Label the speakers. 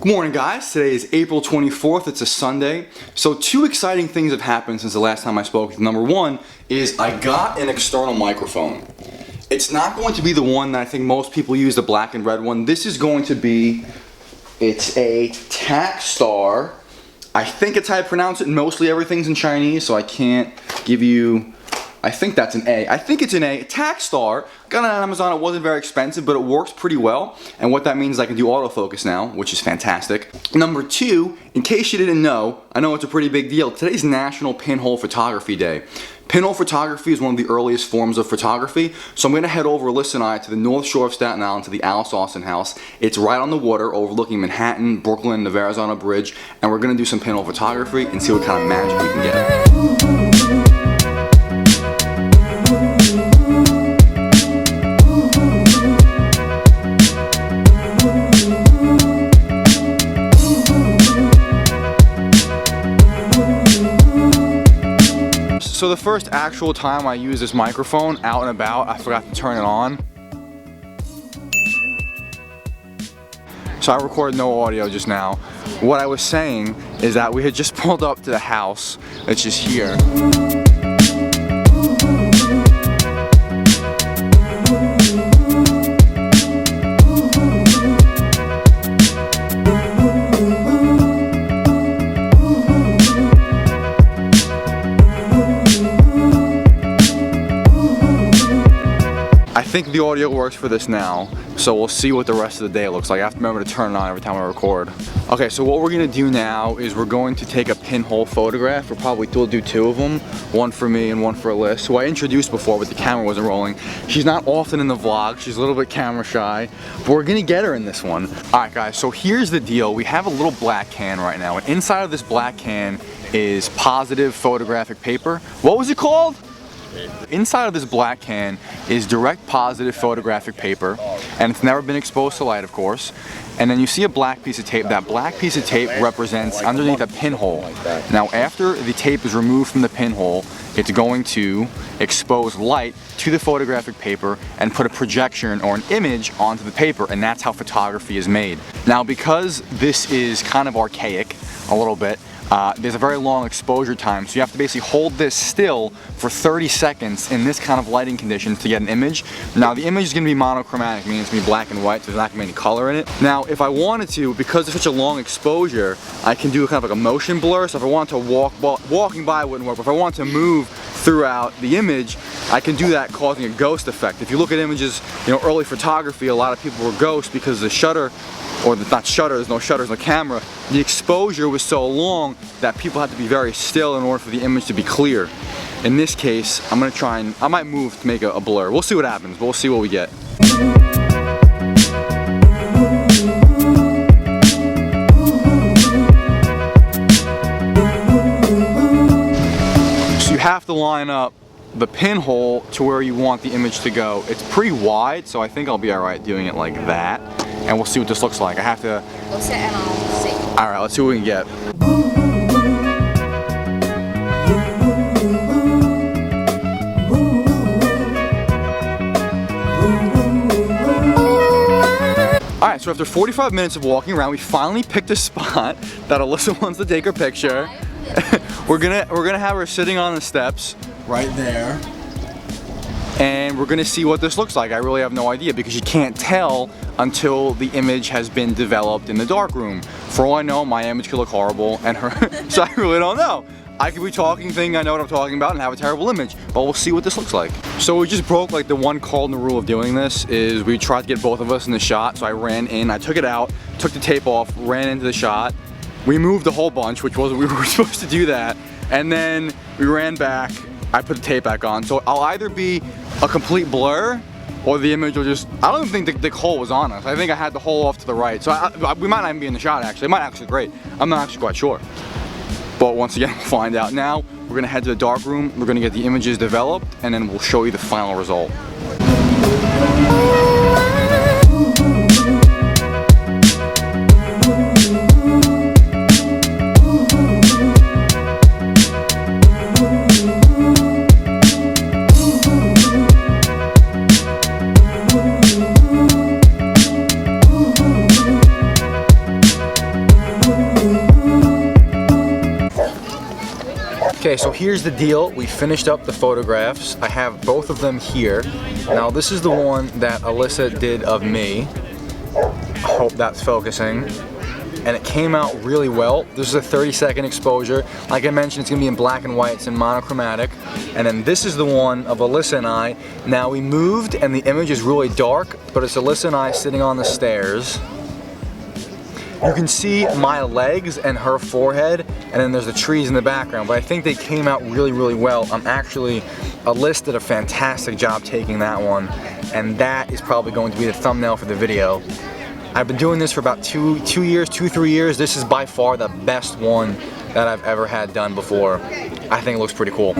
Speaker 1: Good morning, guys. Today is April 24th. It's a Sunday. So two exciting things have happened since the last time I spoke. Number one is I got an external microphone. It's not going to be the one that I think most people use, the black and red one. This is going to be, it's a Takstar. I think it's how I pronounce it. Mostly everything's in Chinese, so I can't give you, I think that's an A. I think it's an A. Takstar. Got it on Amazon. It wasn't very expensive, but it works pretty well. And what that means is I can do autofocus now, which is fantastic. Number two, in case you didn't know, I know it's a pretty big deal. Today's National Pinhole Photography Day. Pinhole photography is one of the earliest forms of photography. So I'm going to head over Alyssa and I to the North Shore of Staten Island to the Austen house. It's right on the water overlooking Manhattan, Brooklyn, the Verrazano Bridge. And we're going to do some pinhole photography and see what kind of magic we can get. So the first actual time I used this microphone out and about, I forgot to turn it on. So I recorded no audio just now. What I was saying is that we had just pulled up to the house, which is here. I think the audio works for this now, so we'll see what the rest of the day looks like. I have to remember to turn it on every time I record. Okay, so what we're gonna do now is we're going to take a pinhole photograph. We'll do two of them, one for me and one for Alyssa, who I introduced before, but the camera wasn't rolling. She's not often in the vlog, she's a little bit camera shy, but we're gonna get her in this one. All right, guys, so here's the deal. We have a little black can right now, and inside of this black can is positive photographic paper. What was it called? Inside of this black can is direct positive photographic paper, and it's never been exposed to light, of course. And then you see a black piece of tape. That black piece of tape represents underneath a pinhole. Now, after the tape is removed from the pinhole, it's going to expose light to the photographic paper and put a projection or an image onto the paper, and that's how photography is made. Now, because this is kind of archaic a little bit, there's a very long exposure time, so you have to basically hold this still for 30 seconds in this kind of lighting conditions to get an image. Now, the image is going to be monochromatic, meaning it's going to be black and white, so there's not going to be any color in it. Now, if I wanted to, because it's such a long exposure, I can do kind of like a motion blur. So if I wanted to walking by wouldn't work, but if I want to move throughout the image, I can do that, causing a ghost effect. If you look at images, early photography, a lot of people were ghosts because the shutter, or not shutter, there's no shutters on the camera, the exposure was so long that people had to be very still in order for the image to be clear. In this case, I'm gonna try and, I might move to make a blur. We'll see what happens, but we'll see what we get. So you have to line up the pinhole to where you want the image to go. It's pretty wide, so I think I'll be alright doing it like that. And we'll see what this looks like. I have to...
Speaker 2: We'll sit and I'll see.
Speaker 1: Alright, let's see what we can get. Alright, so after 45 minutes of walking around, we finally picked a spot that Alyssa wants to take her picture. We're gonna have her sitting on the steps right there. And we're gonna see what this looks like. I really have no idea because you can't tell until the image has been developed in the darkroom. For all I know, my image could look horrible and her, so I really don't know. I could be talking, thinking I know what I'm talking about and have a terrible image, but we'll see what this looks like. So we just broke like the one cardinal rule of doing this is we tried to get both of us in the shot. So I ran in, I took it out, took the tape off, ran into the shot. We moved a whole bunch, which wasn't, we were supposed to do that. And then we ran back, I put the tape back on. So I'll either be a complete blur or the image will just, I don't even think the hole was on us. I think I had the hole off to the right. So we might not even be in the shot actually. It might actually be great. I'm not actually quite sure. But once again, we'll find out. Now, we're gonna head to the dark room. We're gonna get the images developed and then we'll show you the final result. Okay, so here's the deal. We finished up the photographs. I have both of them here. Now this is the one that Alyssa did of me. I hope that's focusing. And it came out really well. This is a 30-second exposure. Like I mentioned, it's gonna be in black and white, it's in monochromatic. And then this is the one of Alyssa and I. Now we moved and the image is really dark, but it's Alyssa and I sitting on the stairs. You can see my legs and her forehead, and then there's the trees in the background, but I think they came out really, really well. Alyssa did a fantastic job taking that one, and that is probably going to be the thumbnail for the video. I've been doing this for about 3 years. This is by far the best one that I've ever had done before. I think it looks pretty cool.